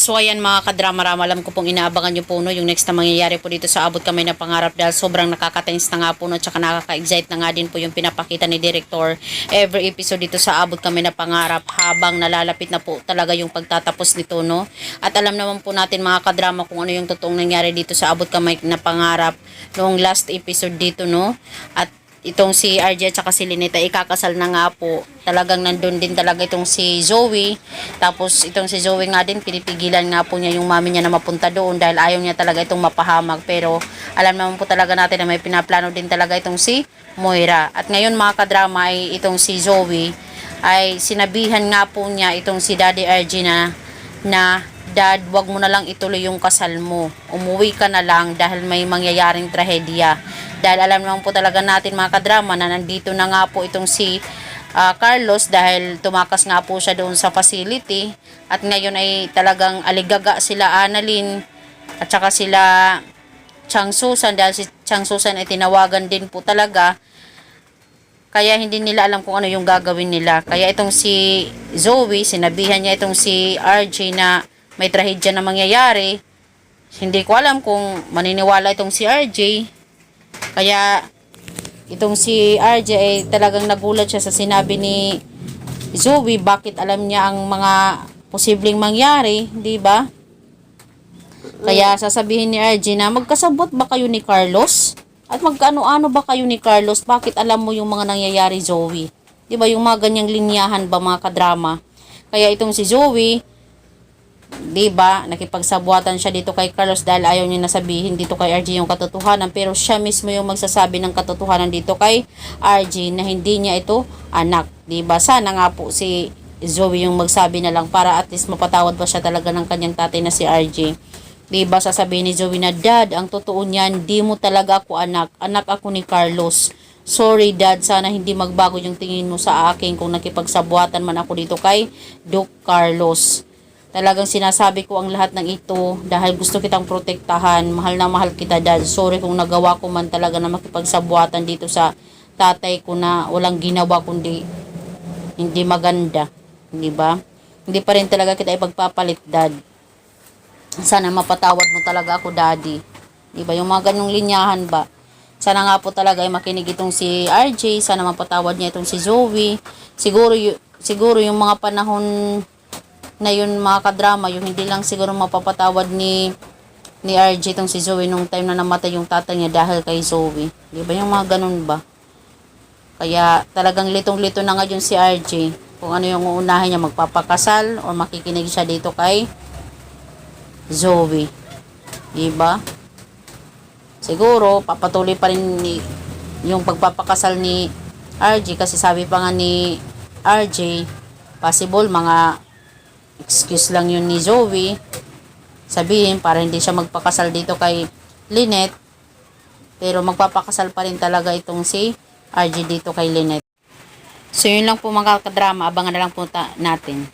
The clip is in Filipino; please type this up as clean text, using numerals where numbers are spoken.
So ayan mga kadrama-rama, alam ko pong inaabangan nyo po no, yung next na mangyayari po dito sa Abot Kamay na Pangarap dahil sobrang nakaka-tense na nga po no, tsaka nakaka-excite na nga din po yung pinapakita ni Director every episode dito sa Abot Kamay na Pangarap habang nalalapit na po talaga yung pagtatapos nito no. At alam naman po natin mga kadrama kung ano yung totoong nangyari dito sa Abot Kamay na Pangarap noong last episode dito no. At itong si RJ at saka si Lynette ikakasal na nga po. Talagang nandun din talaga itong si Zoe. Tapos itong si Zoe nga din, pinipigilan nga po niya yung mami niya na mapunta doon dahil ayaw niya talaga itong mapahamak. Pero alam naman po talaga natin na may pinaplano din talaga itong si Moira. At ngayon mga kadrama ay itong si Zoe ay sinabihan nga po niya itong si Daddy RJ na Dad, wag mo na lang ituloy yung kasal mo. Umuwi ka na lang dahil may mangyayaring trahedya. Dahil alam naman po talaga natin mga kadrama na nandito na nga po itong si Carlos dahil tumakas nga po siya doon sa facility. At ngayon ay talagang aligaga sila Annalyn at saka sila Chang Susan dahil si Chang Susan ay tinawagan din po talaga. Kaya hindi nila alam kung ano yung gagawin nila. Kaya itong si Zoe, sinabihan niya itong si RJ na may trahedya na mangyayari. Hindi ko alam kung maniniwala itong si RJ. Kaya itong si RJ ay talagang nagulat siya sa sinabi ni Zoe. Bakit alam niya ang mga posibleng mangyari, di ba? Kaya sasabihin ni RJ na magkasabot ba kayo ni Carlos? At magkaano-ano ba kayo ni Carlos? Bakit alam mo yung mga nangyayari, Zoe? Di ba yung mga ganyang linyahan ba mga kadrama? Kaya itong si Zoe, di ba, nakipagsabuatan siya dito kay Carlos dahil ayaw niya nasabihin dito kay RJ yung katotohanan, pero siya mismo yung magsasabi ng katotohanan dito kay RJ na hindi niya ito anak, di ba? Sana nga po si Zoe yung magsabi na lang para at least mapatawad ba siya talaga ng kanyang tatay na si RJ. Di ba sasabihin ni Zoe na, Dad, ang totoo niyan, di mo talaga ako anak ako ni Carlos. Sorry Dad, sana hindi magbago yung tingin mo sa akin kung nakipagsabuatan man ako dito kay Duke Carlos. Talagang sinasabi ko ang lahat ng ito dahil gusto kitang protektahan. Mahal na mahal kita, Dad. Sorry kung nagawa ko man talaga na makipagsabuatan dito sa tatay ko na walang ginawa kundi hindi maganda. Di ba? Hindi pa rin talaga kita ipagpapalit, Dad. Sana mapatawad mo talaga ako, Daddy. Di ba? Yung mga ganong linyahan ba? Sana nga po talaga ay makinig itong si RJ. Sana mapatawad niya itong si Zoe. Siguro yung mga panahon na yun mga kadrama, yung hindi lang siguro mapapatawad ni RJ itong si Zoe nung time na namatay yung tatay niya dahil kay Zoe. Di ba yung mga ganun ba? Kaya talagang litong-lito na nga yun si RJ. Kung ano yung uunahin niya, magpapakasal o makikinig siya dito kay Zoe. Di ba? Siguro papatuloy pa rin yung pagpapakasal ni RJ kasi sabi pa nga ni RJ, possible mga excuse lang yun ni Zoe sabihin para hindi siya magpakasal dito kay Lynette, pero magpapakasal pa rin talaga itong si RJ dito kay Lynette. So yun lang po mga kadrama, abangan na lang po natin.